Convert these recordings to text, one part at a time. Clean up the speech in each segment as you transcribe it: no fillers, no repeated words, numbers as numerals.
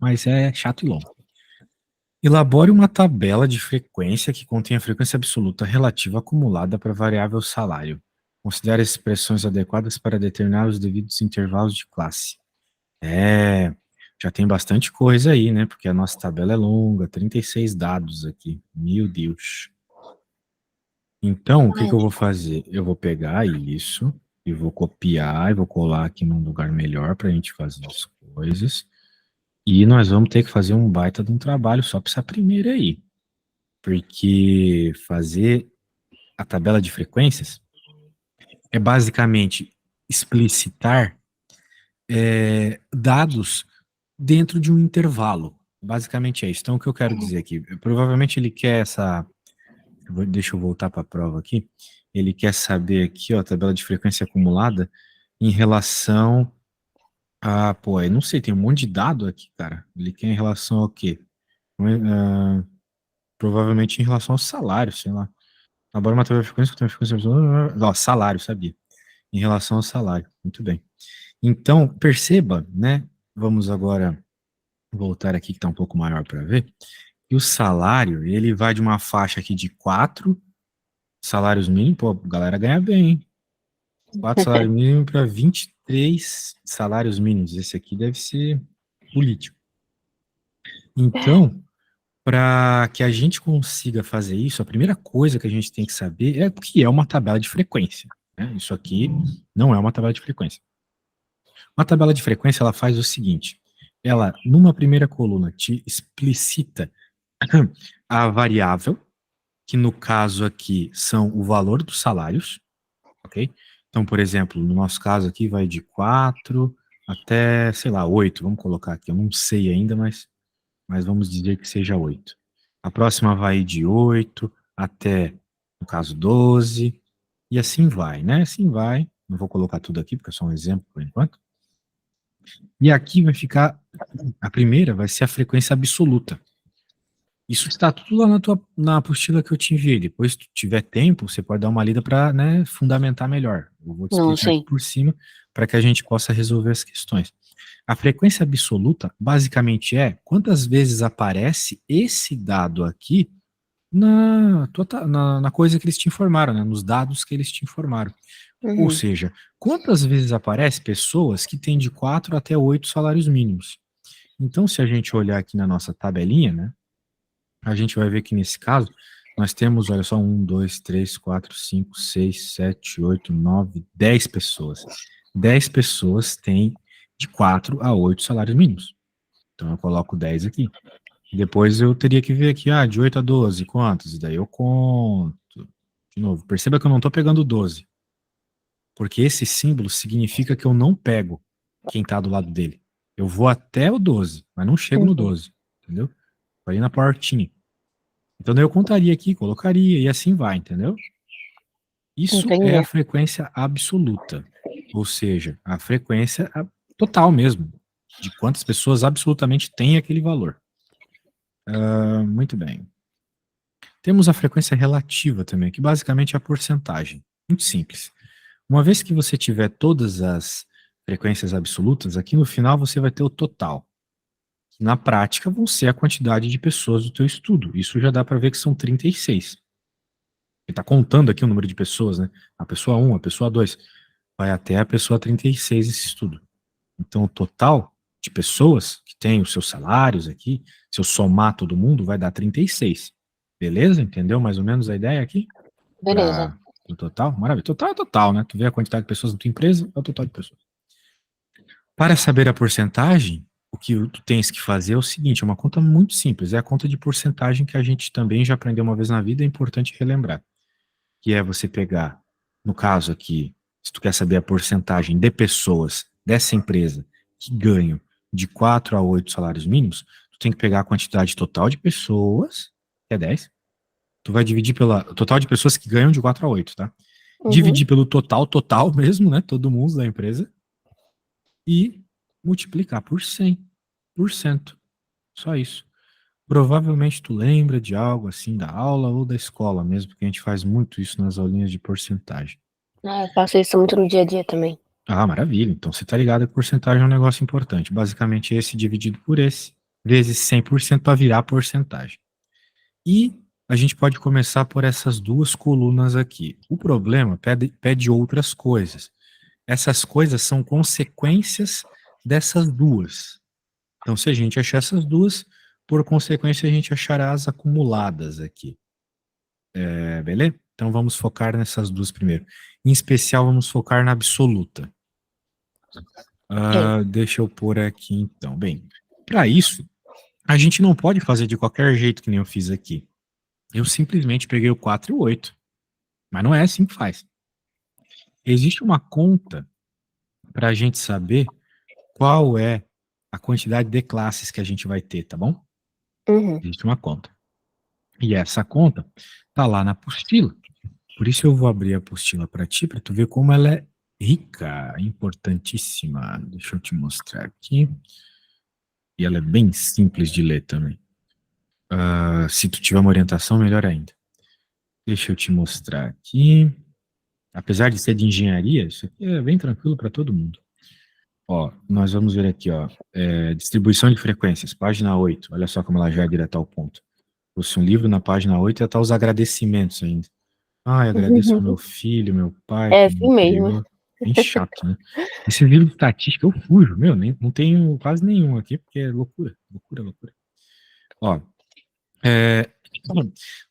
mas é chato e longo. Elabore uma tabela de frequência que contém a frequência absoluta relativa acumulada para a variável salário. Considere as expressões adequadas para determinar os devidos intervalos de classe. Já tem bastante coisa aí, né? Porque a nossa tabela é longa, 36 dados aqui. Meu Deus. Então, o que que eu vou fazer? Eu vou pegar isso e vou copiar e vou colar aqui num lugar melhor para a gente fazer as coisas. E nós vamos ter que fazer um baita de um trabalho só para essa primeira aí. Porque fazer a tabela de frequências é basicamente explicitar dados dentro de um intervalo. Basicamente é isso. Então, o que eu quero dizer aqui? Provavelmente ele quer essa. Deixa eu voltar para a prova aqui. Ele quer saber aqui, ó, a tabela de frequência acumulada em relação a. Pô, eu não sei, tem um monte de dado aqui, cara. Ele quer em relação ao quê? Provavelmente em relação ao salário, sei lá. Agora uma tabela de frequência que tem frequência. Ó, salário, sabia? Em relação ao salário. Muito bem. Então, perceba, né? Vamos agora voltar aqui que está um pouco maior para ver. E o salário, ele vai de uma faixa aqui de 4 salários mínimos, pô, a galera ganha bem, hein? 4 salários mínimos para 23 salários mínimos. Esse aqui deve ser político. Então, para que a gente consiga fazer isso, a primeira coisa que a gente tem que saber é o que é uma tabela de frequência, né? Isso aqui não é uma tabela de frequência. Uma tabela de frequência, ela faz o seguinte, ela, numa primeira coluna, te explicita a variável, que no caso aqui são o valor dos salários, ok? Então, por exemplo, no nosso caso aqui vai de 4 até, sei lá, 8, vamos colocar aqui, eu não sei ainda, mas vamos dizer que seja 8. A próxima vai de 8 até, no caso, 12, e assim vai, né? Assim vai, não vou colocar tudo aqui, porque é só um exemplo por enquanto. E aqui vai ficar, a primeira vai ser a frequência absoluta. Isso está tudo lá na apostila que eu te enviei. Depois, se tu tiver tempo, você pode dar uma lida para, né, fundamentar melhor. Eu vou te Não, explicar aqui sim. por cima para que a gente possa resolver as questões. A frequência absoluta, basicamente, é quantas vezes aparece esse dado aqui na coisa que eles te informaram, né, nos dados que eles te informaram. Ou Uhum. seja, quantas vezes aparece pessoas que têm de 4 até 8 salários mínimos. Então, se a gente olhar aqui na nossa tabelinha, né, a gente vai ver que nesse caso, nós temos, olha só, 1, 2, 3, 4, 5, 6, 7, 8, 9, 10 pessoas. 10 pessoas têm de 4 a 8 salários mínimos. Então eu coloco 10 aqui. Depois eu teria que ver aqui, de 8 a 12, quantos? E daí eu conto. De novo, perceba que eu não estou pegando 12. Porque esse símbolo significa que eu não pego quem está do lado dele. Eu vou até o 12, mas não chego no Uhum. 12. Entendeu? Vai na portinha. Então daí eu contaria aqui, colocaria, e assim vai, entendeu? Isso é a Entendi. frequência absoluta. Ou seja, a frequência total mesmo. De quantas pessoas absolutamente têm aquele valor. Muito bem. Temos a frequência relativa também, que basicamente é a porcentagem. Muito simples. Uma vez que você tiver todas as frequências absolutas, aqui no final você vai ter o total. Que na prática vão ser a quantidade de pessoas do teu estudo. Isso já dá para ver que são 36. Ele está contando aqui o número de pessoas, né? A pessoa 1, a pessoa 2. Vai até a pessoa 36 esse estudo. Então, o total de pessoas que tem os seus salários aqui, se eu somar todo mundo, vai dar 36. Beleza? Entendeu mais ou menos a ideia aqui? Beleza. Para o total? Maravilha. Total é total, né? Tu vê a quantidade de pessoas na tua empresa, é o total de pessoas. Para saber a porcentagem, o que tu tens que fazer é o seguinte, é uma conta muito simples, é a conta de porcentagem que a gente também já aprendeu uma vez na vida, é importante relembrar. Que é você pegar, no caso aqui, se tu quer saber a porcentagem de pessoas dessa empresa que ganham de 4 a 8 salários mínimos, tu tem que pegar a quantidade total de pessoas, que é 10, tu vai dividir pela total de pessoas que ganham de 4 a 8, tá? Uhum. Dividir pelo total mesmo, né, todo mundo da empresa, e multiplicar por 100%. Só isso. Provavelmente tu lembra de algo assim da aula ou da escola mesmo, porque a gente faz muito isso nas aulinhas de porcentagem. Ah, eu faço isso muito no dia a dia também. Ah, maravilha. Então você tá ligado que porcentagem é um negócio importante. Basicamente esse dividido por esse. vezes 100% para virar a porcentagem. E a gente pode começar por essas duas colunas aqui. O problema pede outras coisas. Essas coisas são consequências dessas duas. Então, se a gente achar essas duas, por consequência, a gente achará as acumuladas aqui. Beleza? Então, vamos focar nessas duas primeiro. Em especial, vamos focar na absoluta. Deixa eu pôr aqui, então. Bem, para isso, a gente não pode fazer de qualquer jeito que nem eu fiz aqui. Eu simplesmente peguei o 4 e o 8. Mas não é assim que faz. Existe uma conta para a gente saber qual é a quantidade de classes que a gente vai ter, tá bom? Uhum. Existe uma conta. E essa conta tá lá na apostila. Por isso eu vou abrir a apostila para ti, para tu ver como ela é rica, importantíssima. Deixa eu te mostrar aqui. E ela é bem simples de ler também. Se tu tiver uma orientação, melhor ainda. Deixa eu te mostrar aqui. Apesar de ser de engenharia, isso aqui é bem tranquilo para todo mundo. Ó, nós vamos ver aqui, ó, distribuição de frequências, página 8. Olha só como ela já é direto ao ponto. Fosse um livro na página 8 ia estar os agradecimentos ainda. Eu agradeço ao meu filho, meu pai, É que me assim mesmo. criou. Bem chato, né? Esse livro de estatística eu fujo, meu, não tenho quase nenhum aqui, porque é loucura, loucura, loucura. Ó,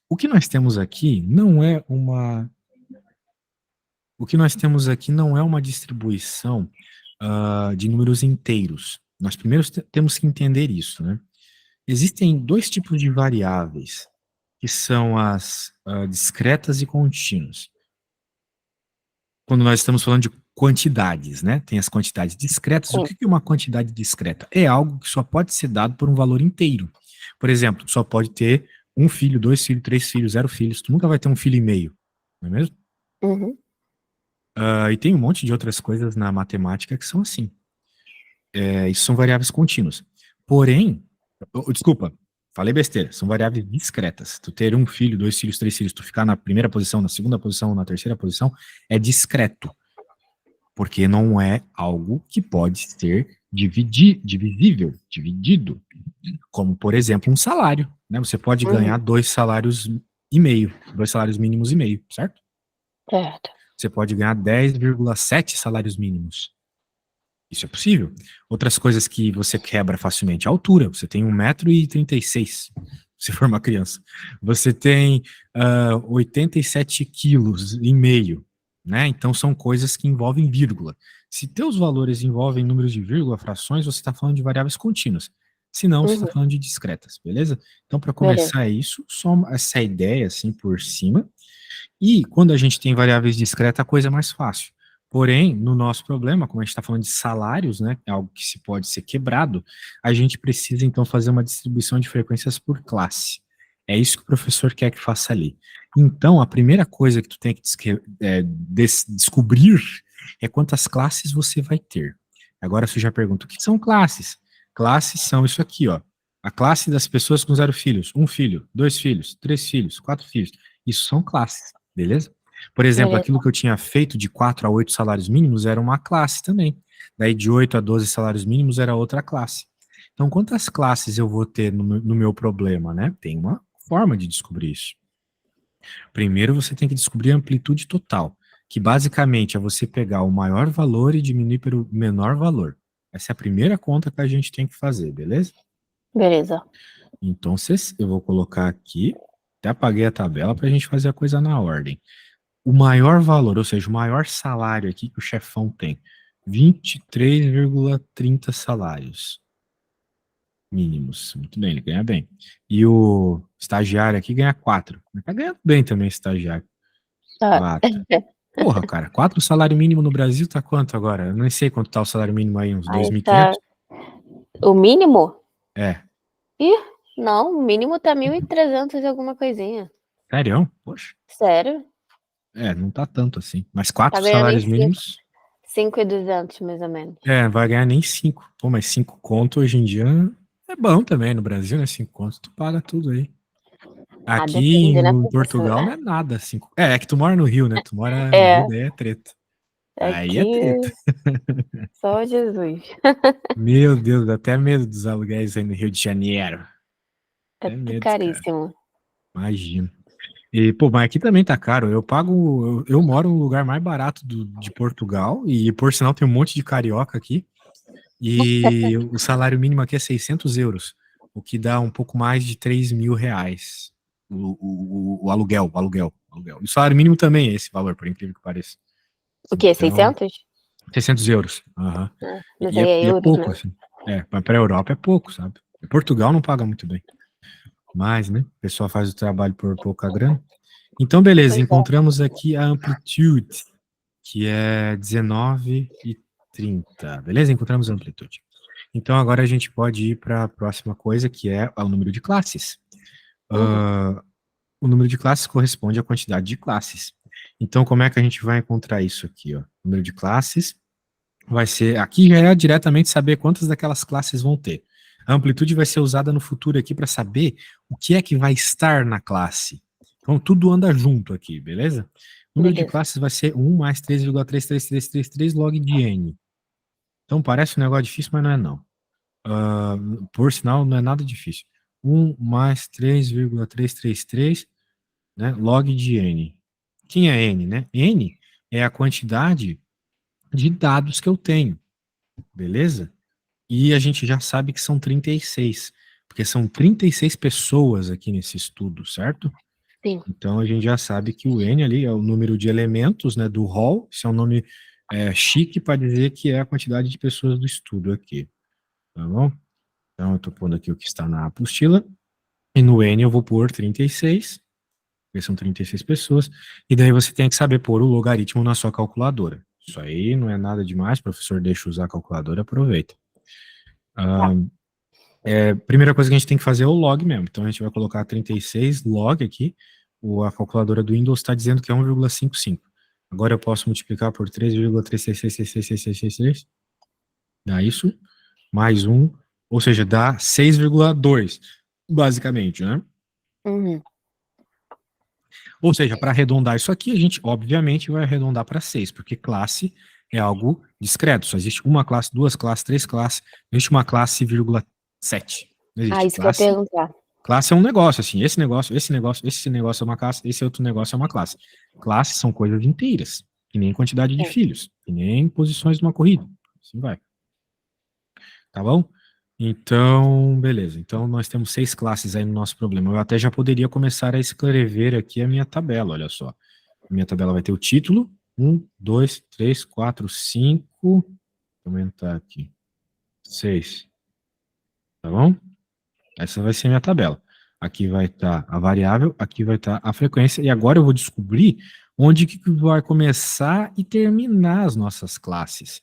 o que nós temos aqui não é uma... O que nós temos aqui não é uma distribuição de números inteiros. Nós primeiro temos que entender isso, né? Existem dois tipos de variáveis, que são as discretas e contínuas. Quando nós estamos falando de quantidades, né? Tem as quantidades discretas. O Sim. que é uma quantidade discreta? É algo que só pode ser dado por um valor inteiro. Por exemplo, só pode ter um filho, 2 filhos, 3 filhos, 0 filhos. Tu nunca vai ter um filho e meio, não é mesmo? Uhum. E tem um monte de outras coisas na matemática que são assim. Isso são variáveis contínuas. Porém, desculpa, falei besteira, são variáveis discretas. Tu ter um filho, 2 filhos, 3 filhos, tu ficar na primeira posição, na segunda posição, na terceira posição, é discreto. Porque não é algo que pode ser divisível, dividido. Como, por exemplo, um salário. Né? Você pode ganhar 2 salários e meio, 2 salários mínimos e meio, certo? Certo. Você pode ganhar 10,7 salários mínimos. Isso é possível. Outras coisas que você quebra facilmente, a altura. Você tem 1,36 m, se for uma criança. Você tem 87 quilos e meio, né? Então são coisas que envolvem vírgula. Se teus valores envolvem números de vírgula, frações, você está falando de variáveis contínuas. Se não, você está falando de discretas, beleza? Então, para começar isso, só essa ideia assim por cima. E quando a gente tem variáveis discretas, a coisa é mais fácil. Porém, no nosso problema, como a gente está falando de salários, né, é algo que se pode ser quebrado, a gente precisa então fazer uma distribuição de frequências por classe. É isso que o professor quer que faça ali. Então, a primeira coisa que tu tem que descobrir é quantas classes você vai ter. Agora você já pergunta, o que são classes? Classes são isso aqui, ó. A classe das pessoas com 0 filhos, 1 filho, 2 filhos, 3 filhos, 4 filhos. Isso são classes, beleza? Por exemplo, aquilo que eu tinha feito de 4 a 8 salários mínimos era uma classe também. Daí de 8 a 12 salários mínimos era outra classe. Então, quantas classes eu vou ter no meu problema, né? Tem uma forma de descobrir isso. Primeiro, você tem que descobrir a amplitude total, que basicamente é você pegar o maior valor e diminuir pelo menor valor. Essa é a primeira conta que a gente tem que fazer, beleza? Beleza. Então, eu vou colocar aqui, até apaguei a tabela para a gente fazer a coisa na ordem. O maior valor, ou seja, o maior salário aqui que o chefão tem, 23,30 salários mínimos. Muito bem, ele ganha bem. E o estagiário aqui ganha 4. Mas tá ganhando bem também, estagiário. Tá. 4. Porra, cara, 4 salário mínimo no Brasil tá quanto agora? Eu não sei quanto tá o salário mínimo aí, uns Aí 2.500? tá. O mínimo? É. Ih, não, o mínimo tá 1.300 e alguma coisinha. Sério? Poxa. Sério? Não tá tanto assim. Mas Tá 4 ganhando salários em mínimos. 5.200, mais ou menos. Não vai ganhar nem 5. Pô, mas 5 conto hoje em dia é bom também no Brasil, né? 5 conto, tu paga tudo aí. Aqui Depende, né, em professor? Portugal não é nada. 5. É que tu mora no Rio, né? Tu mora no Rio, É, daí é treta. Aí é treta. Aqui, só Jesus. Meu Deus, dá até medo dos aluguéis aí no Rio de Janeiro. É Até medo, cara. caríssimo. Imagino. E, pô, mas aqui também tá caro. Eu pago. Eu moro no lugar mais barato de Portugal. E, por sinal, tem um monte de carioca aqui. E o salário mínimo aqui é 600 euros. O que dá um pouco mais de 3 mil reais. O aluguel, aluguel. E o salário mínimo também é esse valor, por incrível que pareça. O quê? Então, 600? 600 euros. Aham. Ah, mas aí é E é euros, pouco, né? assim. É, para a Europa é pouco, sabe? Portugal não paga muito bem. Mas, né? O pessoal faz o trabalho por pouca grana. Então, beleza, Pois é. encontramos aqui a amplitude, que é 19 e 30. Beleza? Encontramos a amplitude. Então, agora a gente pode ir para a próxima coisa, que é o número de classes. Uhum. O número de classes corresponde à quantidade de classes. Então, como é que a gente vai encontrar isso aqui? Ó? O número de classes vai ser. Aqui já é diretamente saber quantas daquelas classes vão ter. A amplitude vai ser usada no futuro aqui para saber o que é que vai estar na classe. Então, tudo anda junto aqui, beleza? O número de Beleza. classes vai ser 1 mais 3,33333 log de n. Então, parece um negócio difícil, mas não é não. Por sinal, não é nada difícil. 1 mais 3,333, né, log de n. Quem é n, né? N é a quantidade de dados que eu tenho, beleza? E a gente já sabe que são 36, porque são 36 pessoas aqui nesse estudo, certo? Sim. Então a gente já sabe que o N ali é o número de elementos, né, do hall. Isso é um nome chique para dizer que é a quantidade de pessoas do estudo aqui, tá bom? Então eu estou pondo aqui o que está na apostila, e no N eu vou pôr 36, porque são 36 pessoas, e daí você tem que saber pôr o logaritmo na sua calculadora. Isso aí não é nada demais, professor deixa usar a calculadora, aproveita. Tá. Primeira coisa que a gente tem que fazer é o log mesmo. Então a gente vai colocar 36 log aqui. A calculadora do Windows está dizendo que é 1,55. Agora eu posso multiplicar por 3,3666666. Dá isso. Mais um. Ou seja, dá 6,2. Basicamente, né? Uhum. Ou seja, para arredondar isso aqui, a gente obviamente vai arredondar para 6, porque classe é algo discreto. Só existe uma classe, duas classes, três classes. Não existe uma classe, vírgula 7. Não Ah, existe. isso que eu ia perguntar. Classe é um negócio, assim, esse negócio é uma classe, esse outro negócio é uma classe. Classes são coisas inteiras, que nem quantidade de Sim. filhos, que nem posições de uma corrida. Assim vai. Tá bom? Então, beleza. Então, nós temos 6 classes aí no nosso problema. Eu até já poderia começar a escrever aqui a minha tabela, olha só. A minha tabela vai ter o título, 1, 2, 3, 4, 5, vou aumentar aqui, 6, tá bom? Essa vai ser a minha tabela. Aqui vai estar a variável, aqui vai estar a frequência, e agora eu vou descobrir onde que vai começar e terminar as nossas classes.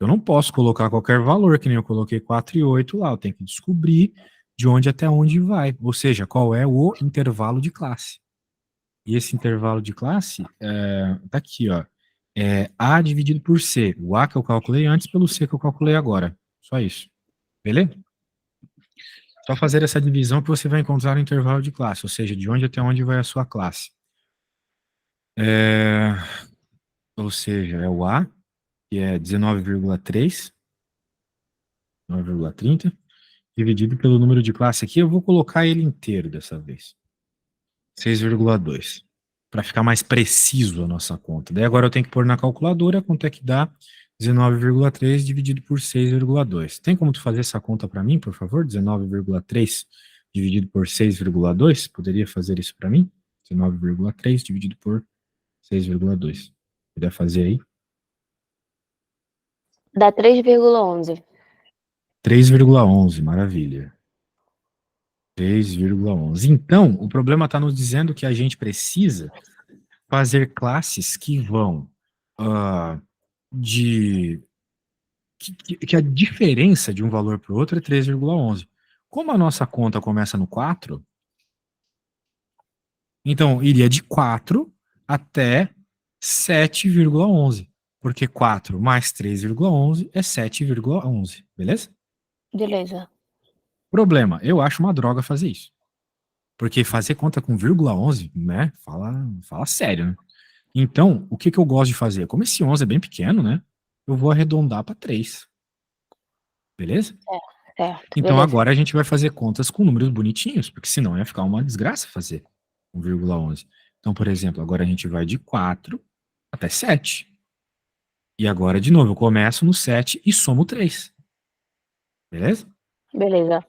Eu não posso colocar qualquer valor, que nem eu coloquei 4 e 8 lá, eu tenho que descobrir de onde até onde vai, ou seja, qual é o intervalo de classe. E esse intervalo de classe tá aqui, ó, é A dividido por C, o A que eu calculei antes pelo C que eu calculei agora, só isso, beleza? Só fazer essa divisão que você vai encontrar o intervalo de classe, ou seja, de onde até onde vai a sua classe. Ou seja, é o A, que é 19,3, 9,30, dividido pelo número de classe aqui, eu vou colocar ele inteiro dessa vez. 6,2, para ficar mais preciso a nossa conta. Daí agora eu tenho que pôr na calculadora quanto é que dá 19,3 dividido por 6,2. Tem como tu fazer essa conta para mim, por favor? 19,3 dividido por 6,2? Poderia fazer isso para mim? 19,3 dividido por 6,2. Poderia fazer aí? Dá 3,11. 3,11, maravilha. 3,11. Então, o problema está nos dizendo que a gente precisa fazer classes que vão de que a diferença de um valor para o outro é 3,11. Como a nossa conta começa no 4, então iria de 4 até 7,11, porque 4 mais 3,11 é 7,11, beleza? Beleza. Problema, eu acho uma droga fazer isso. Porque fazer conta com 0,11, né? Fala sério, né? Então, o que eu gosto de fazer? Como esse 11 é bem pequeno, né? Eu vou arredondar para 3. Beleza? Certo, Então beleza. agora a gente vai fazer contas com números bonitinhos, porque senão ia ficar uma desgraça fazer 1,11. Então, por exemplo, agora a gente vai de 4 até 7. E agora, de novo, eu começo no 7 e somo 3. Beleza? Beleza.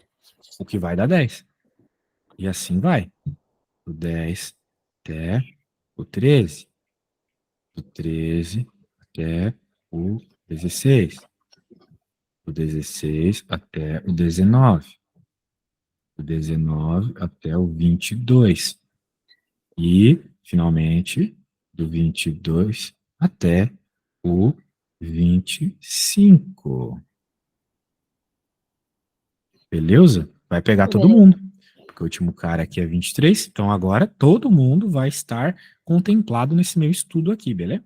O que vai dar 10. E assim vai. Do 10 até o 13. Do 13 até o 16. Do 16 até o 19. Do 19 até o 22. E, finalmente, do 22 até o 25. Beleza? Vai pegar todo Beleza. mundo. Porque o último cara aqui é 23. Então agora todo mundo vai estar contemplado nesse meu estudo aqui, beleza?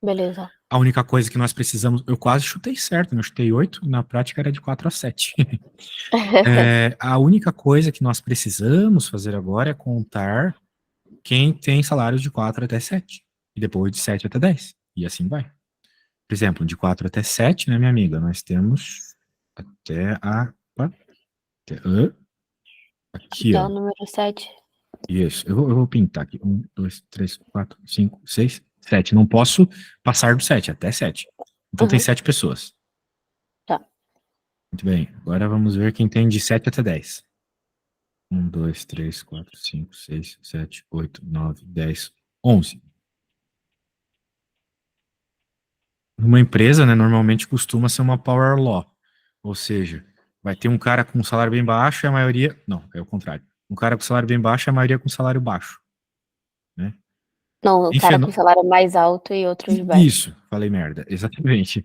Beleza. A única coisa que nós precisamos, eu quase chutei certo, né? Eu chutei 8, na prática era de 4 a 7. A única coisa que nós precisamos fazer agora é contar quem tem salários de 4 até 7. E depois de 7 até 10. E assim vai. Por exemplo, de 4 até 7, né, minha amiga? Nós temos até a. Aqui, Até o ó. número 7. Isso. Eu vou pintar aqui. 1, 2, 3, 4, 5, 6, 7. Não posso passar do 7, até 7. Então tem Uhum. 7 pessoas. Tá. Muito bem. Agora vamos ver quem tem de 7 até 10. 1, 2, 3, 4, 5, 6, 7, 8, 9, 10, 11. Uma empresa, né, normalmente costuma ser uma power law. Ou seja, vai ter um cara com um salário bem baixo e a maioria. Não, é o contrário. Um cara com salário bem baixo e a maioria com salário baixo. Né? Não, o Em cara com fenô... salário mais alto e outros baixos. Isso, falei merda, exatamente.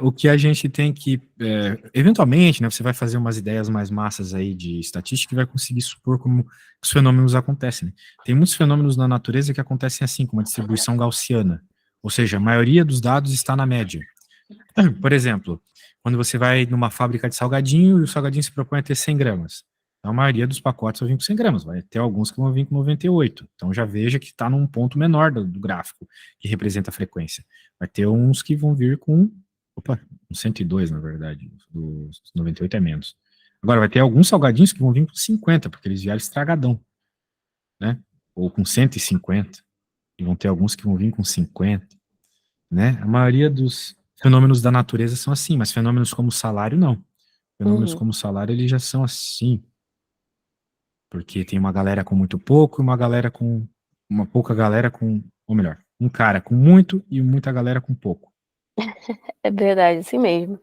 O que a gente tem que, eventualmente, né, você vai fazer umas ideias mais massas aí de estatística e vai conseguir supor como os fenômenos acontecem. Né? Tem muitos fenômenos na natureza que acontecem assim, como a distribuição gaussiana, ou seja, a maioria dos dados está na média. Por exemplo, quando você vai numa fábrica de salgadinho e o salgadinho se propõe a ter 100 gramas. Então, a maioria dos pacotes vai vir com 100 gramas, vai ter alguns que vão vir com 98. Então, já veja que está num ponto menor do gráfico, que representa a frequência. Vai ter uns que vão vir com, opa, com 102, na verdade, dos 98 é menos. Agora, vai ter alguns salgadinhos que vão vir com 50, porque eles vieram estragadão, né? Ou com 150. E vão ter alguns que vão vir com 50, né? A maioria dos fenômenos da natureza são assim, mas fenômenos como salário, não. Fenômenos Uhum. como salário, eles já são assim, porque tem uma galera com muito pouco e uma galera com uma pouca galera com, ou melhor, um cara com muito e muita galera com pouco. É verdade, assim mesmo.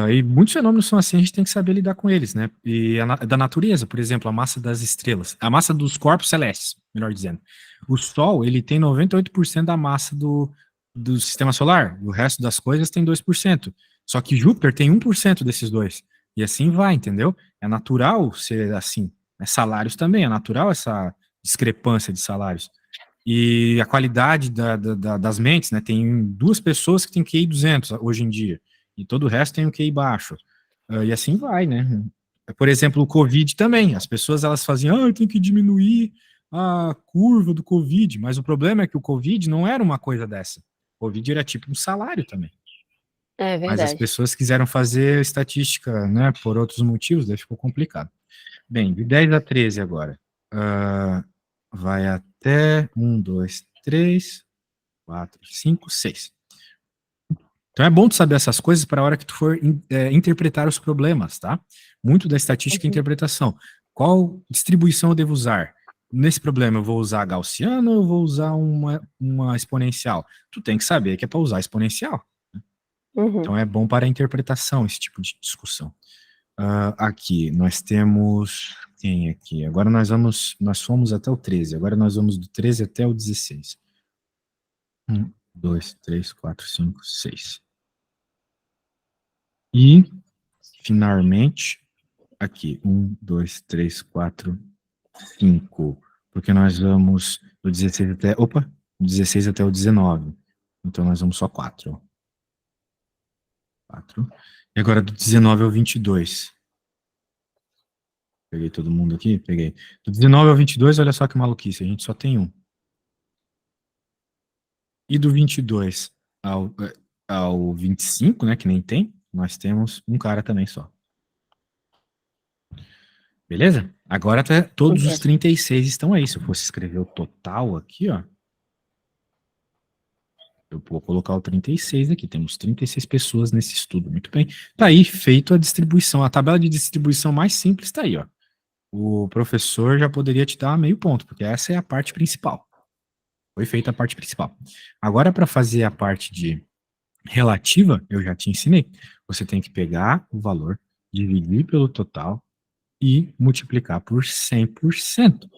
E muitos fenômenos são assim, a gente tem que saber lidar com eles, né? E da natureza, por exemplo, a massa das estrelas, a massa dos corpos celestes, melhor dizendo. O Sol, ele tem 98% da massa do sistema solar, o resto das coisas tem 2%. Só que Júpiter tem 1% desses dois. E assim vai, entendeu? É natural ser assim. Salários também, é natural essa discrepância de salários. E a qualidade das mentes, né? Tem duas pessoas que têm QI 200 hoje em dia, e todo o resto tem um QI baixo. E assim vai, né? Por exemplo, o Covid também. As pessoas elas faziam, tem que diminuir a curva do Covid, mas o problema é que o Covid não era uma coisa dessa. O Covid era tipo um salário também. É Mas as verdade. pessoas quiseram fazer estatística, né, por outros motivos, daí ficou complicado. Bem, de 10 a 13 agora. Vai até 1, 2, 3, 4, 5, 6. Então é bom tu saber essas coisas para a hora que tu for interpretar os problemas, tá? Muito da estatística é Uhum. interpretação. Qual distribuição eu devo usar? Nesse problema, eu vou usar gaussiano ou eu vou usar uma exponencial? Tu tem que saber que é para usar exponencial. Uhum. Então é bom para a interpretação esse tipo de discussão. Aqui, nós temos. Quem aqui? Agora nós fomos até o 13. Agora nós vamos do 13 até o 16. 1, 2, 3, 4, 5, 6. E, finalmente, aqui, 1, 2, 3, 4, 5. Porque nós vamos do 16 até. Opa! Do 16 até o 19. Então nós vamos só 4. 4. E agora do 19 ao 22. Peguei todo mundo aqui? Peguei. Do 19 ao 22, olha só que maluquice, a gente só tem um. E do 22 ao 25, né, que nem tem, nós temos um cara também só. Beleza? Agora todos os 36 estão aí. Se eu fosse escrever o total aqui, ó, eu vou colocar o 36 aqui. Temos 36 pessoas nesse estudo. Muito bem. Tá aí feito a distribuição. A tabela de distribuição mais simples tá aí, ó. O professor já poderia te dar meio ponto, porque essa é a parte principal. Foi feita a parte principal. Agora, para fazer a parte de relativa, eu já te ensinei. Você tem que pegar o valor, dividir pelo total e multiplicar por 100%.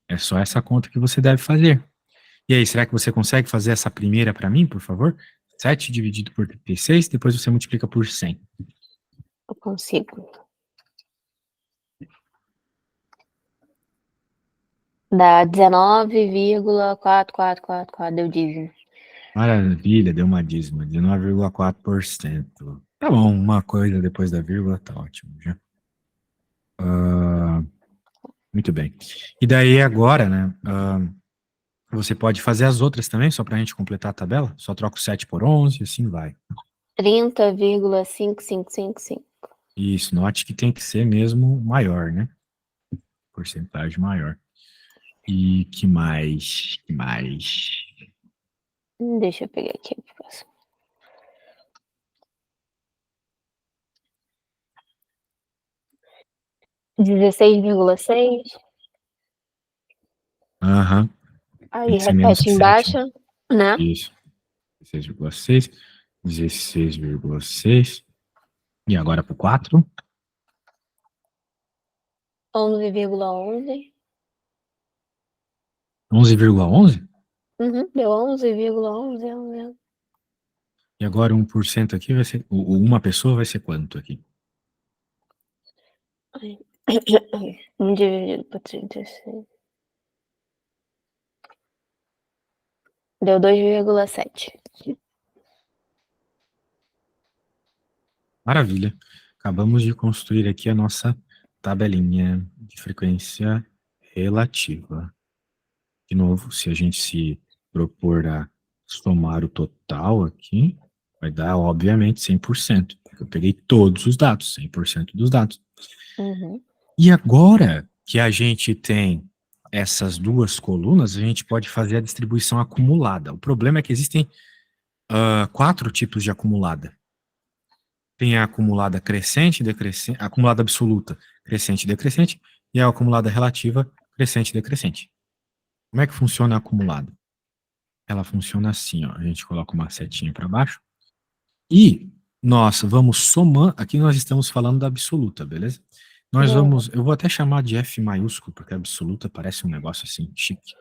É só essa conta que você deve fazer. E aí, será que você consegue fazer essa primeira para mim, por favor? 7 dividido por 36, depois você multiplica por 100. Eu consigo. Dá 19,4444, deu dízimo. Maravilha, deu uma dízima, 19,4%. Tá bom, uma coisa depois da vírgula, tá ótimo já. Muito bem. E daí agora, né, você pode fazer as outras também, só para a gente completar a tabela? Só troca o 7 por 11 e assim vai. 30,5555. Isso, note que tem que ser mesmo maior, né? Porcentagem maior. E que mais? Que mais? Deixa eu pegar aqui a próxima. 16,6. Aham. Aí Tem que ser menos repete que 7. embaixo, né? Isso. 16,6. 16,6. E agora pro 4. 11,11. 11,11? Deu 11,11. E agora 1% aqui vai ser. Uma pessoa vai ser quanto aqui? 1 dividido por 36. Deu 2,7. Maravilha. Acabamos de construir aqui a nossa tabelinha de frequência relativa. De novo, se a gente se propor a somar o total aqui, vai dar, obviamente, 100%. Porque eu peguei todos os dados, 100% dos dados. Uhum. E agora que a gente tem essas duas colunas, a gente pode fazer a distribuição acumulada. O problema é que existem 4 tipos de acumulada. Tem a acumulada crescente, decrescente, acumulada absoluta, crescente e decrescente, e a acumulada relativa, crescente e decrescente. Como é que funciona a acumulada? Ela funciona assim, ó. A gente coloca uma setinha para baixo e nós vamos somar. Aqui nós estamos falando da absoluta, beleza? Nós vamos. Eu vou até chamar de F maiúsculo, porque a absoluta parece um negócio assim, chique.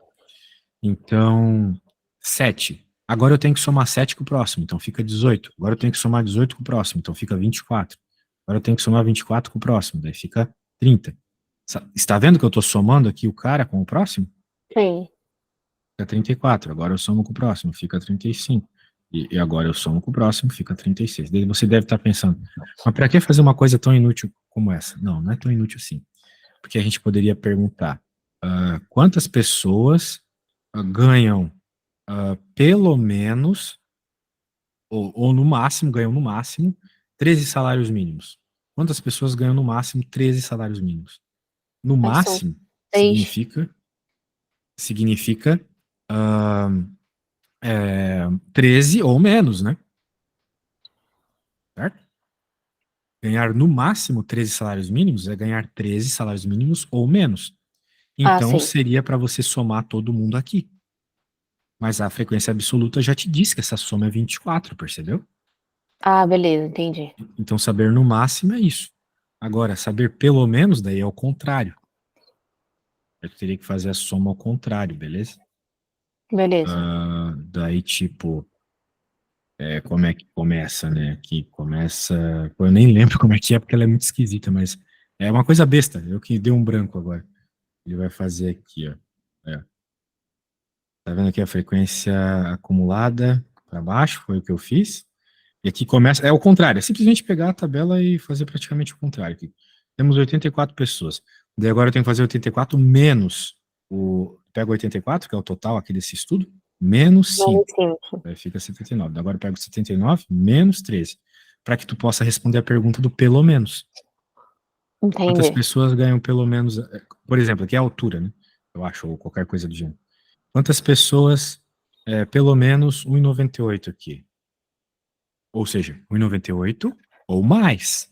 Então, 7. Agora eu tenho que somar 7 com o próximo, então fica 18. Agora eu tenho que somar 18 com o próximo, então fica 24. Agora eu tenho que somar 24 com o próximo, daí fica 30. Está vendo que eu estou somando aqui o cara com o próximo? Sim. Fica 34. Agora eu somo com o próximo, fica 35. E agora eu somo com o próximo, fica 36. Daí você deve estar pensando, mas para que fazer uma coisa tão inútil como essa? Não, não é tão inútil assim. Porque a gente poderia perguntar quantas pessoas ganham pelo menos, ou no máximo, ganham no máximo, 13 salários mínimos. Quantas pessoas ganham no máximo 13 salários mínimos? No Mas são máximo, 6. significa 13 ou menos, né? Certo? Ganhar no máximo 13 salários mínimos é ganhar 13 salários mínimos ou menos. Então, Sim. seria para você somar todo mundo aqui. Mas a frequência absoluta já te disse que essa soma é 24, percebeu? Beleza, entendi. Então, saber no máximo é isso. Agora, saber pelo menos, daí é o contrário. Eu teria que fazer a soma ao contrário, beleza? Beleza. Daí, tipo, como é que começa, né? Aqui começa. Pô, eu nem lembro como é que é, porque ela é muito esquisita, mas é uma coisa besta. Eu que dei um branco agora. Ele vai fazer aqui, ó. Tá vendo aqui a frequência acumulada para baixo? Foi o que eu fiz. E aqui começa. É o contrário, é simplesmente pegar a tabela e fazer praticamente o contrário. Aqui. Temos 84 pessoas. Daí agora eu tenho que fazer 84 menos o. Pego 84, que é o total aqui desse estudo, menos Menos 5. 5. Aí fica 79. Agora eu pego 79 menos 13. Para que tu possa responder a pergunta do pelo menos. Quantas Entendi. pessoas ganham pelo menos, por exemplo, aqui é a altura, né? Eu acho, ou qualquer coisa do gênero. Quantas pessoas, pelo menos 1,98 aqui? Ou seja, 1,98 ou mais.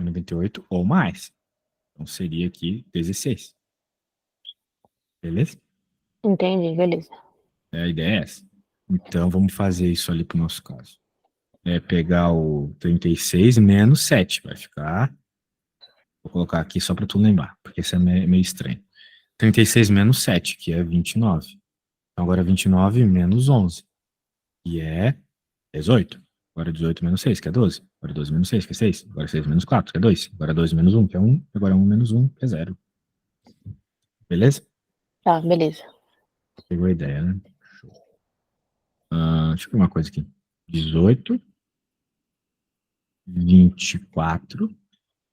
1,98 ou mais. Então seria aqui 16. Beleza? Entendi, beleza. A ideia é essa. Então vamos fazer isso ali para o nosso caso. Pegar o 36 menos 7. Vai ficar. Vou colocar aqui só para tu lembrar, porque isso é meio estranho. 36 menos 7, que é 29. Então agora 29 menos 11, que é 18. Agora 18 menos 6, que é 12. Agora 12 menos 6, que é 6. Agora 6 menos 4, que é 2. Agora 2 menos 1, que é 1. Agora 1 menos 1, que é 0. Beleza? Tá, beleza. Pegou a ideia, né? Show. Deixa eu ver uma coisa aqui. 18, 24,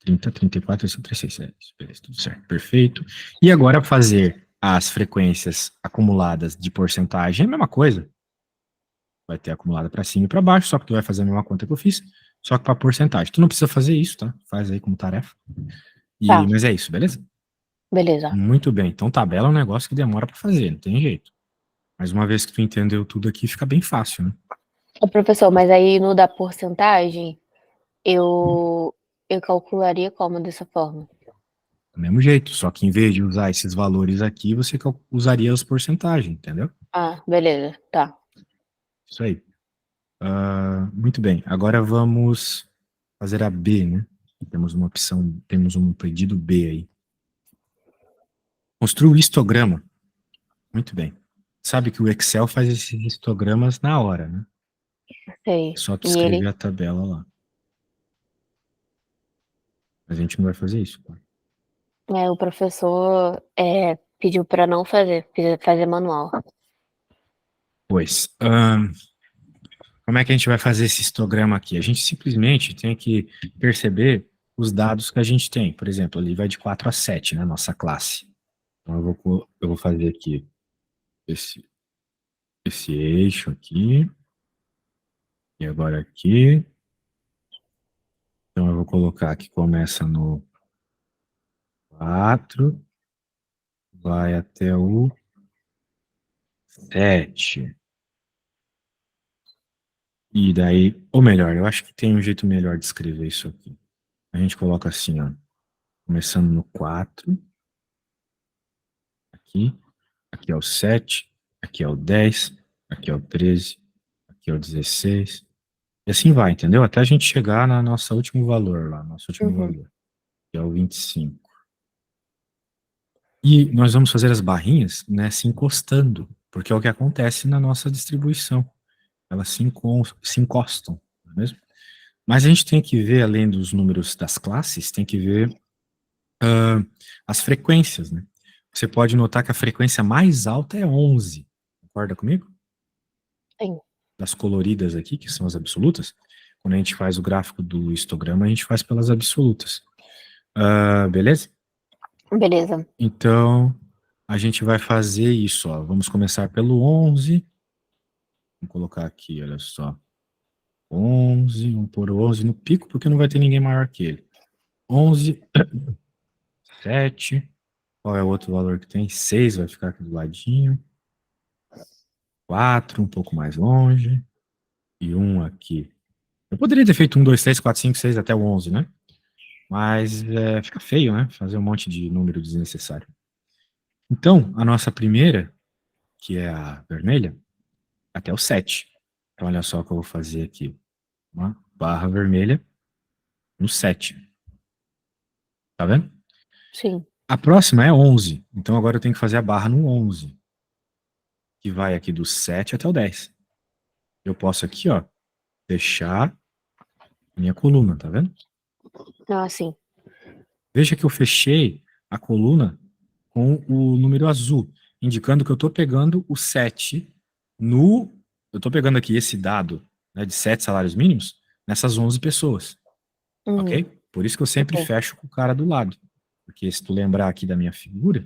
30, 34, 36. É isso, beleza, tudo certo. Perfeito. E agora fazer as frequências acumuladas de porcentagem é a mesma coisa. Vai ter acumulada para cima e para baixo, só que tu vai fazer a mesma conta que eu fiz, só que para porcentagem. Tu não precisa fazer isso, tá? Faz aí como tarefa. Tá, Mas é isso, beleza? beleza. Muito bem. Então, tabela é um negócio que demora para fazer, não tem jeito. Mas uma vez que tu entendeu tudo aqui, fica bem fácil, né? Ô, professor, mas aí no da porcentagem, eu, eu calcularia como dessa forma? Do mesmo jeito, só que em vez de usar esses valores aqui, você usaria as porcentagens, entendeu? Ah, beleza, tá. Isso aí. Muito bem. Agora vamos fazer a B, né? Temos uma opção, temos um pedido B aí. Construa o histograma. Muito bem. Sabe que o Excel faz esses histogramas na hora, né? É Sei. só tu E escrever ele, a tabela lá. Mas a gente não vai fazer isso, tá? o professor pediu para não fazer, fazer manual. Pois, como é que a gente vai fazer esse histograma aqui? A gente simplesmente tem que perceber os dados que a gente tem. Por exemplo, ali vai de 4 a 7, né? Nossa classe. Então eu vou fazer aqui esse, esse eixo aqui. E agora aqui. Então eu vou colocar que começa no 4, vai até o 7. E daí, ou melhor, eu acho que tem um jeito melhor de escrever isso aqui. A gente coloca assim, ó, começando no 4, aqui, aqui é o 7, aqui é o 10, aqui é o 13, aqui é o 16. E assim vai, entendeu? Até a gente chegar na nossa último valor lá, nosso último Uhum, valor, que é o 25. E nós vamos fazer as barrinhas, né, se encostando, porque é o que acontece na nossa distribuição. Elas se encostam, não é mesmo? Mas a gente tem que ver, além dos números das classes, tem que ver as frequências, né? Você pode notar que a frequência mais alta é 11. Concorda comigo? sim. Das coloridas aqui, que são as absolutas. Quando a gente faz o gráfico do histograma, a gente faz pelas absolutas. Beleza? Beleza. Então, a gente vai fazer isso, ó. Vamos começar pelo 11. Vamos colocar aqui, olha só. 11, vamos pôr o 11 no pico, porque não vai ter ninguém maior que ele. 11, 7, qual é o outro valor que tem? 6 vai ficar aqui do ladinho. 4, um pouco mais longe. E 1 aqui. Eu poderia ter feito 1, 2, 3, 4, 5, 6 até o 11, né? Mas fica feio, né? Fazer um monte de número desnecessário. Então, a nossa primeira, que é a vermelha, até o 7. Então, olha só o que eu vou fazer aqui. Uma barra vermelha no 7. Tá vendo? Sim. A próxima é 11. Então, agora eu tenho que fazer a barra no 11. Que vai aqui do 7 até o 10. Eu posso aqui, ó, fechar minha coluna, tá vendo? Ah, sim. Veja que eu fechei a coluna com o número azul, indicando que eu estou pegando o 7 no. Eu estou pegando aqui esse dado, né, de 7 salários mínimos nessas 11 pessoas, Uhum, ok? Por isso que eu sempre ok. fecho com o cara do lado. Porque se tu lembrar aqui da minha figura,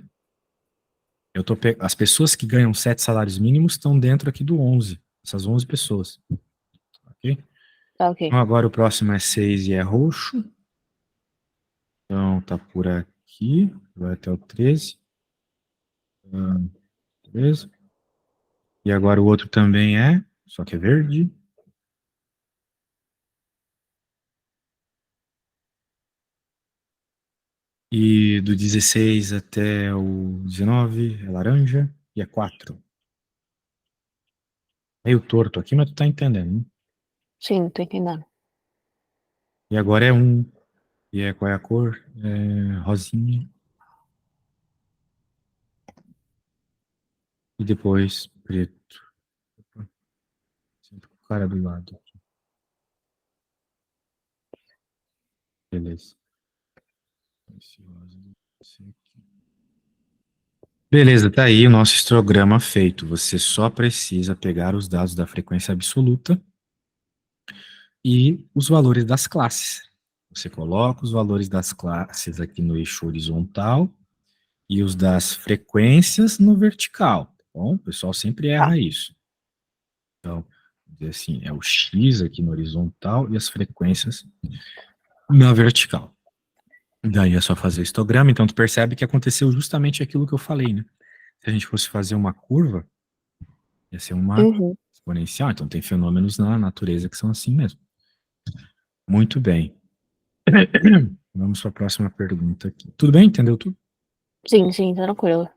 As pessoas que ganham 7 salários mínimos estão dentro aqui do 11. Essas 11 pessoas. Ok? Tá ok. Então agora o próximo é 6 e é roxo. Então tá por aqui. Vai até o 13. 13. E agora o outro também é, só que é verde. E do 16 até o 19 é laranja e é 4. Meio torto aqui, mas tu tá entendendo, né? Sim, tô entendendo. E agora é 1. E é qual é a cor? É rosinha. E depois preto. Sempre com o cara do lado. Beleza. Esse rosa, esse aqui. Beleza, tá aí o nosso histograma feito. Você só precisa pegar os dados da frequência absoluta e os valores das classes. Você coloca os valores das classes aqui no eixo horizontal e os das frequências no vertical. Tá bom? O pessoal sempre Tá. erra isso. Então, assim, é o X aqui no horizontal e as frequências na vertical. Daí é só fazer histograma, então tu percebe que aconteceu justamente aquilo que eu falei, né? Se a gente fosse fazer uma curva, ia ser uma Uhum. exponencial, então tem fenômenos na natureza que são assim mesmo. Muito bem. Vamos para a próxima pergunta aqui. Tudo bem? Entendeu tudo? Sim, sim, tá tranquilo.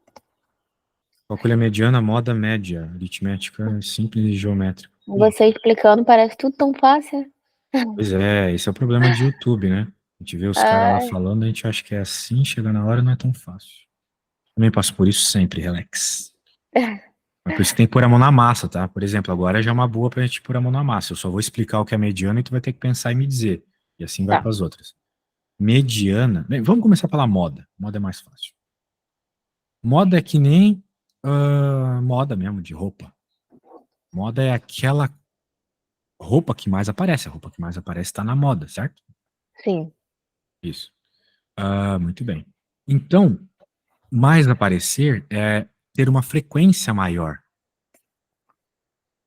Calcule a mediana, moda média, aritmética simples e geométrica. Você explicando parece tudo tão fácil. Pois é, esse é o problema de YouTube, né? A gente vê os caras lá Ai, falando, a gente acha que é assim, chega na hora não é tão fácil. Também passo por isso sempre, relax. Mas por isso que tem que pôr a mão na massa, tá? Por exemplo, agora já é uma boa pra gente pôr a mão na massa. Eu só vou explicar o que é mediana e tu vai ter que pensar e me dizer. E assim vai tá. para as outras. Mediana. Bem, vamos começar pela moda. Moda é mais fácil. Moda é que nem moda mesmo, de roupa. Moda é aquela roupa que mais aparece. A roupa que mais aparece está na moda, certo? Sim, Isso. Muito bem. Então, mais aparecer é ter uma frequência maior.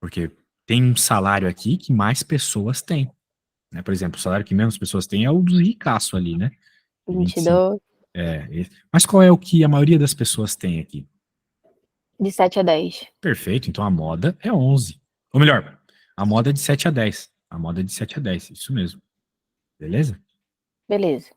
Porque tem um salário aqui que mais pessoas têm. Né? Por exemplo, o salário que menos pessoas têm é o dos ricaços ali, né? De 25. 22, Mas qual é o que a maioria das pessoas tem aqui? de 7 a 10. Perfeito, então a moda é 11. Ou melhor, a moda é de 7 a 10. A moda é de 7 a 10, isso mesmo. Beleza? Beleza.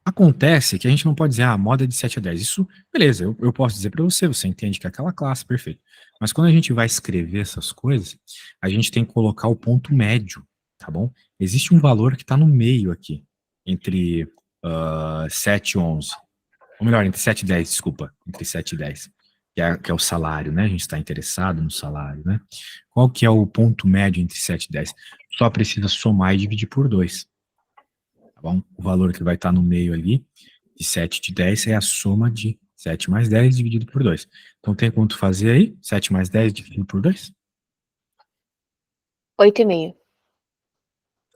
Acontece que a gente não pode dizer, a moda é de 7 a 10. Isso, beleza, eu posso dizer para você, você entende que é aquela classe, perfeito. Mas quando a gente vai escrever essas coisas, a gente tem que colocar o ponto médio, tá bom? Existe um valor que está no meio aqui, entre 7 e 11. Ou melhor, entre 7 e 10, desculpa, entre 7 e 10, que é o salário, né? A gente está interessado no salário, né? Qual que é o ponto médio entre 7 e 10? Só precisa somar e dividir por 2, tá bom? O valor que vai estar no meio ali, de 7 e de 10, é a soma de 7 mais 10 dividido por 2. Então tem quanto fazer aí? 7 mais 10 dividido por 2? 8,5.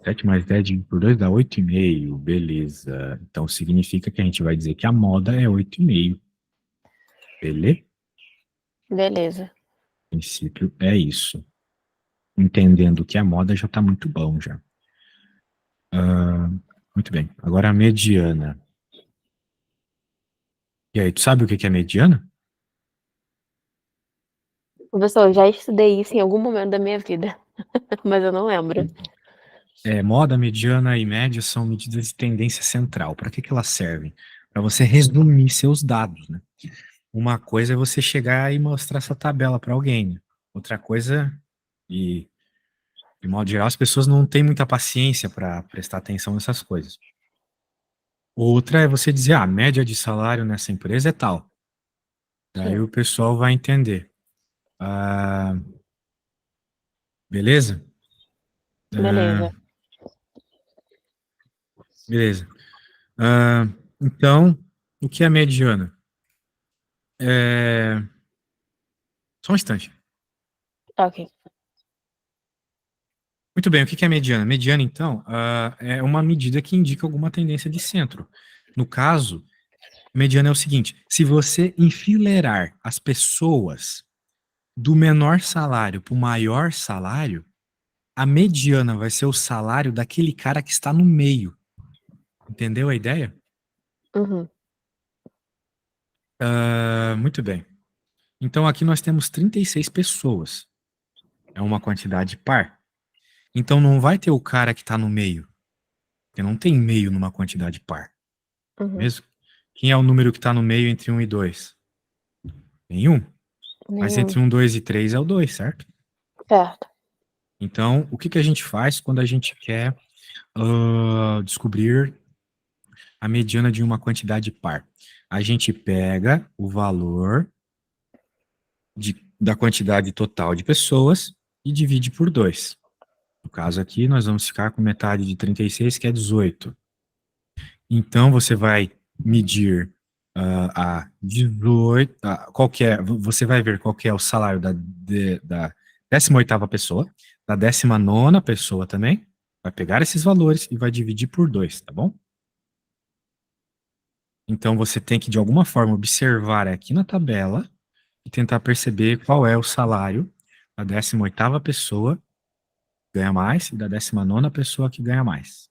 7 mais 10 dividido por 2 dá 8,5, beleza. Então significa que a gente vai dizer que a moda é 8,5, beleza? Beleza. O princípio é isso. Entendendo que é moda já está muito bom já. Muito bem. Agora a mediana. E aí, tu sabe o que é mediana? Professor, eu já estudei isso em algum momento da minha vida, mas eu não lembro. Moda, mediana e média são medidas de tendência central. Para que elas servem? Para você resumir seus dados, né? Uma coisa é você chegar e mostrar essa tabela para alguém, né? Outra coisa, e de modo geral, as pessoas não têm muita paciência para prestar atenção nessas coisas. Outra é você dizer, a média de salário nessa empresa é tal. Daí Sim, o pessoal vai entender. Ah, beleza? Ah, beleza. beleza. Ah, então, o que é mediana? É... Só um instante. Ok. Muito bem, o que é mediana? Mediana, então, é uma medida que indica alguma tendência de centro. No caso, Mediana é o seguinte: se você enfileirar as pessoas do menor salário para o maior salário, a mediana vai ser o salário daquele cara que está no meio. Entendeu a ideia? Uhum. Muito bem. Então aqui nós temos 36 pessoas. É uma quantidade par. Então não vai ter o cara que está no meio. Porque não tem meio numa quantidade par. Uhum. Mesmo? Quem é o número que está no meio entre 1 e 2? Nenhum. Mas Nenhum. entre 1, 2 e 3 é o 2, certo? Certo. Então, o que que a gente faz quando a gente quer descobrir a mediana de uma quantidade par? A gente pega o valor da quantidade total de pessoas e divide por 2. No caso aqui, nós vamos ficar com metade de 36, que é 18. Então, você vai medir a 18, você vai ver qual que é o salário da 18ª pessoa, da 19ª pessoa também, vai pegar esses valores e vai dividir por 2, tá bom? Então, você tem que, de alguma forma, observar aqui na tabela e tentar perceber qual é o salário da 18ª pessoa que ganha mais e da 19ª pessoa que ganha mais.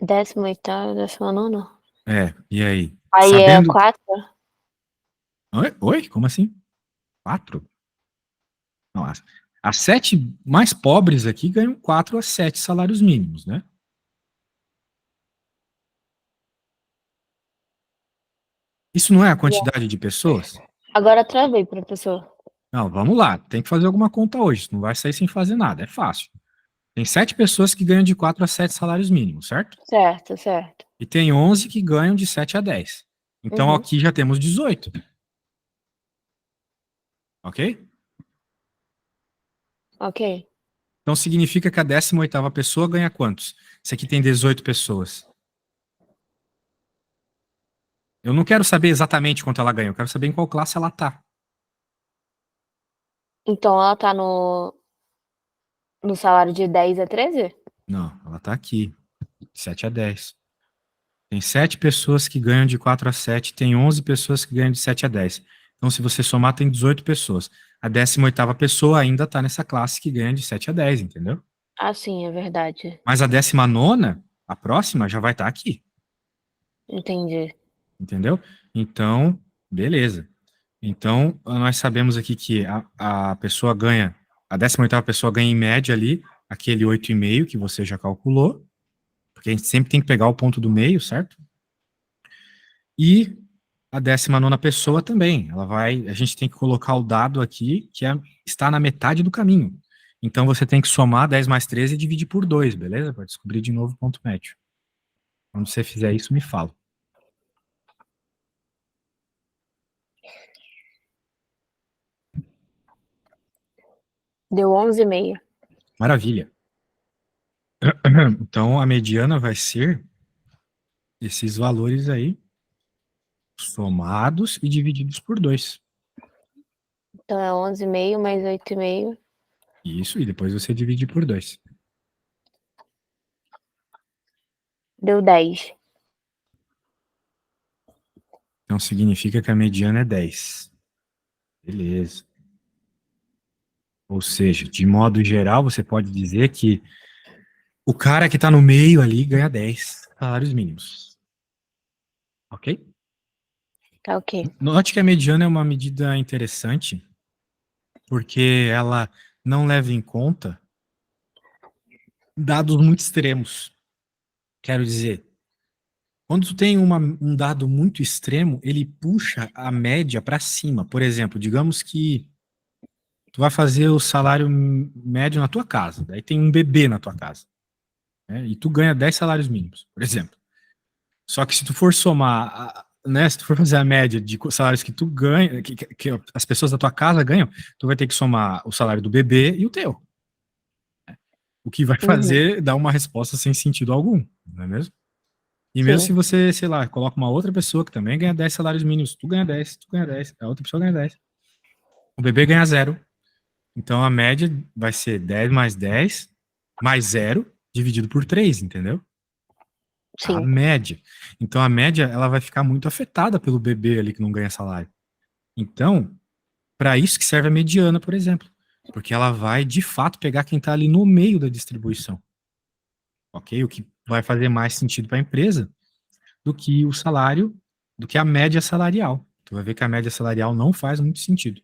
18º, 19º? E aí? Aí é Sabendo... 4? Oi? Oi? Como assim? 4? Não, as 7 mais pobres aqui ganham 4 a 7 salários mínimos, né? Isso não é a quantidade de pessoas? Agora travei, professor. Não, vamos lá, tem que fazer alguma conta hoje, não vai sair sem fazer nada, é fácil. Tem 7 pessoas que ganham de 4 a 7 salários mínimos, certo? Certo, certo. E tem 11 que ganham de 7 a 10. Então Uhum. aqui já temos 18, ok? Ok. Então significa que a 18ª pessoa ganha quantos? Se aqui tem 18 pessoas. Eu não quero saber exatamente quanto ela ganha, eu quero saber em qual classe ela tá. Então ela tá no salário de 10 a 13? Não, ela tá aqui, 7 a 10. Tem 7 pessoas que ganham de 4 a 7, tem 11 pessoas que ganham de 7 a 10. Então, se você somar, tem 18 pessoas. A 18ª pessoa ainda está nessa classe que ganha de 7 a 10, entendeu? Ah, sim, é verdade. Mas a 19ª, a próxima, já vai estar aqui, Entendi. entendeu? Então, beleza. Então, nós sabemos aqui que a pessoa ganha, a 18ª pessoa ganha em média ali, aquele 8,5 que você já calculou, porque a gente sempre tem que pegar o ponto do meio, certo? E a 19ª pessoa também. A gente tem que colocar o dado aqui está na metade do caminho. Então você tem que somar 10 mais 13 e dividir por 2, beleza? Para descobrir de novo o ponto médio. Quando você fizer isso, me fala. Deu 11,5. Maravilha. Então a mediana vai ser esses valores aí somados e divididos por 2. Então é 11,5 mais 8,5. Isso, e depois você divide por 2. Deu 10. Então significa que a mediana é 10. Beleza. Ou seja, de modo geral, você pode dizer que o cara que está no meio ali ganha 10 salários mínimos. Ok? Tá ok. Note que a mediana é uma medida interessante, porque ela não leva em conta dados muito extremos. Quero dizer, quando tu tem um dado muito extremo, ele puxa a média para cima. Por exemplo, digamos que tu vai fazer o salário médio na tua casa, daí tem um bebê na tua casa, né, e tu ganha 10 salários mínimos, por exemplo. Só que se tu for somar, né, se tu for fazer a média de salários que tu ganha, que as pessoas da tua casa ganham, tu vai ter que somar o salário do bebê e o teu. O que vai Uhum. fazer dar uma resposta sem sentido algum, não é mesmo? E mesmo se Sim. você, sei lá, coloca uma outra pessoa que também ganha 10 salários mínimos, tu ganha 10, a outra pessoa ganha 10. O bebê ganha 0. Então a média vai ser 10 mais 10, mais zero dividido por 3, entendeu? A Sim, média. Então a média ela vai ficar muito afetada pelo bebê ali que não ganha salário. Então, para isso que serve a mediana, por exemplo, porque ela vai de fato pegar quem está ali no meio da distribuição, ok? O que vai fazer mais sentido para a empresa do que o salário, do que a média salarial. Tu vai ver que a média salarial não faz muito sentido.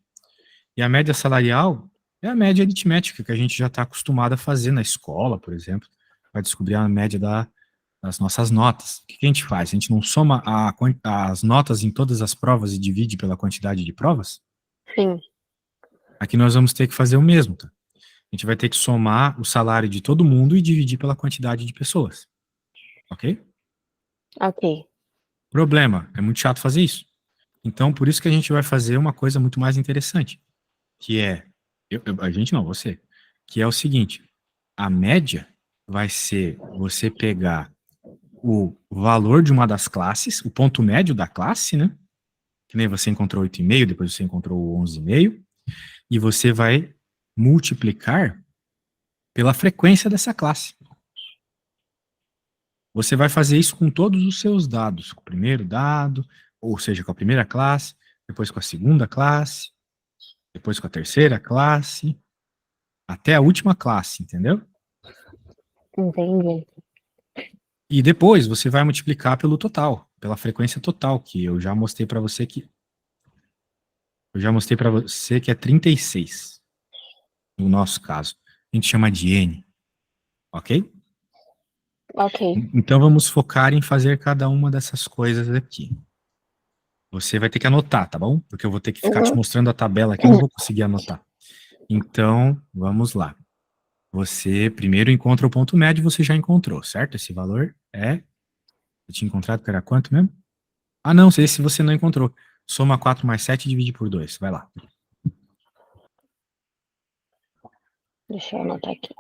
E a média salarial é a média aritmética que a gente já está acostumado a fazer na escola, por exemplo, para descobrir a média das nossas notas. O que a gente faz? A gente não soma as notas em todas as provas e divide pela quantidade de provas? sim, Aqui nós vamos ter que fazer o mesmo, tá? A gente vai ter que somar o salário de todo mundo e dividir pela quantidade de pessoas, ok? ok. Problema, é muito chato fazer isso. Então, por isso que a gente vai fazer uma coisa muito mais interessante, que é, a gente não, você, que é o seguinte, a média vai ser você pegar o valor de uma das classes, o ponto médio da classe, né? Que nem você encontrou 8,5, depois você encontrou 11,5, e você vai multiplicar pela frequência dessa classe. Você vai fazer isso com todos os seus dados, com o primeiro dado, ou seja, com a primeira classe, depois com a segunda classe, depois com a terceira classe, até a última classe, entendeu? Entendi. E depois você vai multiplicar pelo total, pela frequência total, que eu já mostrei para você que é 36, no nosso caso. A gente chama de N, ok? Ok. Então vamos focar em fazer cada uma dessas coisas aqui. Você vai ter que anotar, tá bom? Porque eu vou ter que ficar te Uhum. mostrando a tabela aqui, eu não vou conseguir anotar. Então, vamos lá. Você primeiro encontra o ponto médio, você já encontrou, certo? Esse valor é. Eu tinha encontrado que era quanto mesmo? Ah, não, esse você não encontrou. Soma 4 mais 7 e divide por 2. Vai lá. Deixa eu anotar aqui.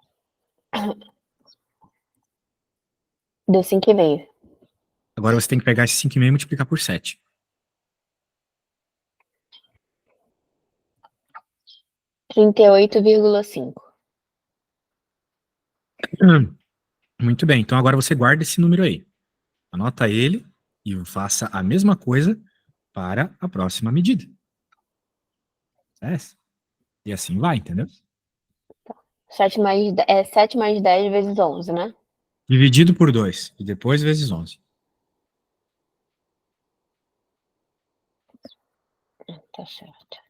Deu 5,5. Agora você tem que pegar esse 5,5 e multiplicar por 7. 38,5. Muito bem, então agora você guarda esse número aí. Anota ele e faça a mesma coisa para a próxima medida. É. E assim vai, entendeu? 7 mais 10 vezes 11, né? Dividido por 2 e depois vezes 11. Tá certo.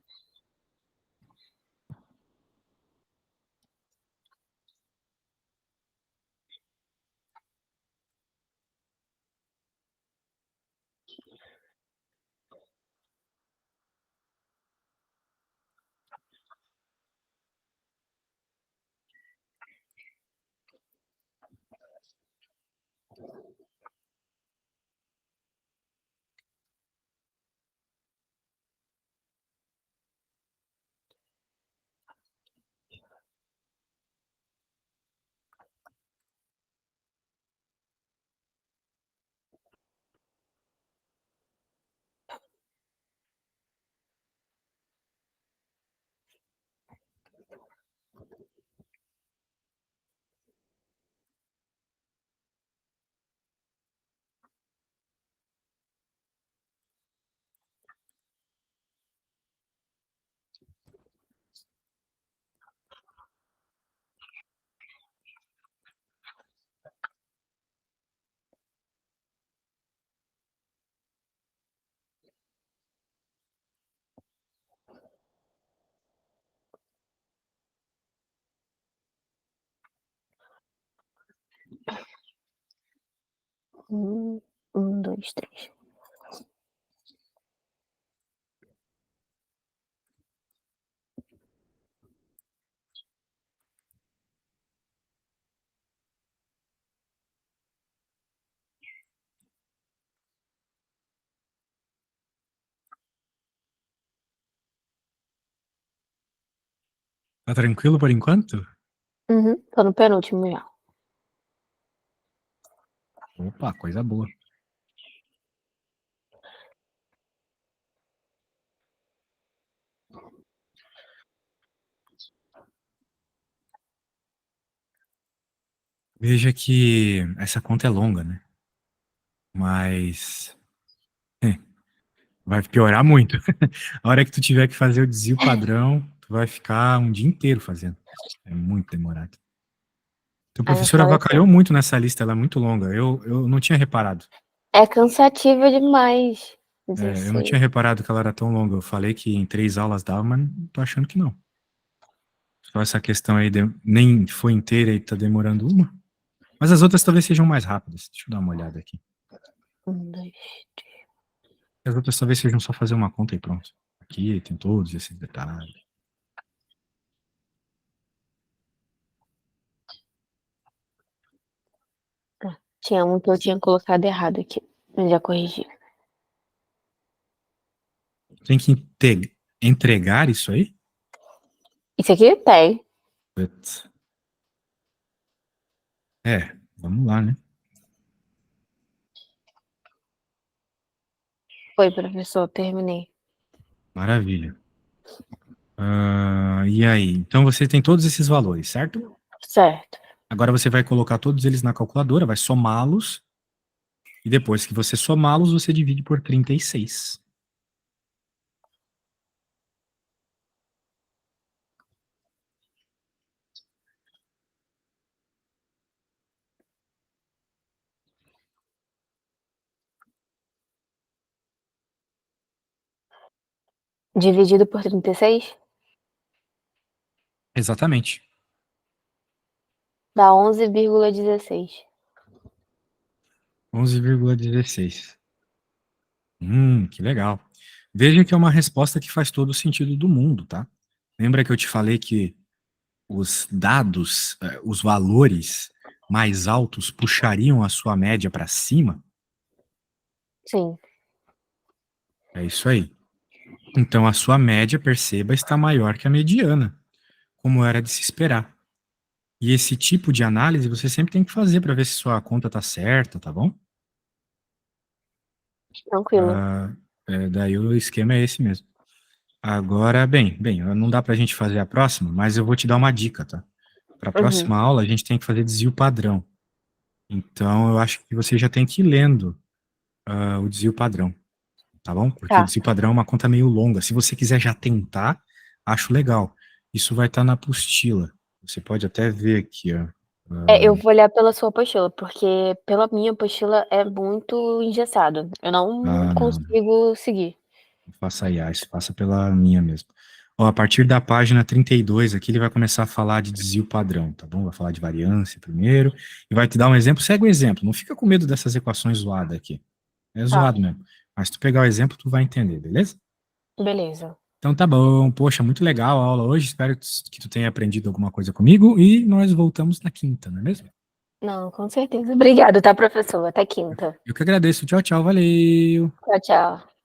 Um, dois, três. Tá tranquilo por enquanto? Uhum. Tô no penúltimo já. Opa, coisa boa. Veja que essa conta é longa, né? Mas vai piorar muito. A hora que tu tiver que fazer o desvio padrão, tu vai ficar um dia inteiro fazendo. É muito demorado. Teu Aí não professor fala assim. avacalhou muito nessa lista, ela é muito longa. Eu não tinha reparado. É cansativo demais. Eu não 16. tinha reparado que ela era tão longa. Eu falei que em 3 aulas dava, mas tô achando que não. Só essa questão aí nem foi inteira e tá demorando uma. Mas as outras talvez sejam mais rápidas. Deixa eu dar uma olhada aqui. 1, 2. As outras talvez sejam só fazer uma conta e pronto. Aqui tem todos esses detalhes. Tinha um que eu tinha colocado errado aqui. Mas já corrigi. Tem que entregar isso aí? Isso aqui tem. Putz. Vamos lá, né? Foi, professor, terminei. Maravilha. E aí? Então você tem todos esses valores, certo? Certo. Agora você vai colocar todos eles na calculadora, vai somá-los, e depois que você somá-los, você divide por 36. Dividido por 36 Exatamente. dá 11,16. 11,16. Que legal. Veja que é uma resposta que faz todo o sentido do mundo, tá? Lembra que eu te falei que os dados, os valores mais altos puxariam a sua média para cima? Sim. É isso aí. Então a sua média, perceba, está maior que a mediana, como era de se esperar. E esse tipo de análise você sempre tem que fazer para ver se sua conta está certa, tá bom? Tranquilo. Daí o esquema é esse mesmo. Agora, bem, não dá para a gente fazer a próxima, mas eu vou te dar uma dica, tá? Para a Uhum. próxima aula, a gente tem que fazer desvio padrão. Então, eu acho que você já tem que ir lendo o desvio padrão, tá bom? Porque o Tá. desvio padrão é uma conta meio longa. Se você quiser já tentar, acho legal. Isso vai estar na apostila. Você pode até ver aqui, ó. Eu vou olhar pela sua apostila, porque pela minha apostila é muito engessado. Eu não Não. consigo seguir. Não faça IAS, faça pela minha mesmo. Ó, a partir da página 32 aqui, ele vai começar a falar de desvio padrão, tá bom? Vai falar de variância primeiro, e vai te dar um exemplo. Segue o exemplo, não fica com medo dessas equações zoadas aqui. É Tá, zoado mesmo. Mas se tu pegar o exemplo, tu vai entender, beleza? beleza. Então tá bom. Poxa, muito legal a aula hoje. Espero que tu tenha aprendido alguma coisa comigo, e nós voltamos na quinta, não é mesmo? Não, com certeza. Obrigada, tá, professor? Até quinta. Eu que agradeço. Tchau, tchau, valeu. Tchau, tchau.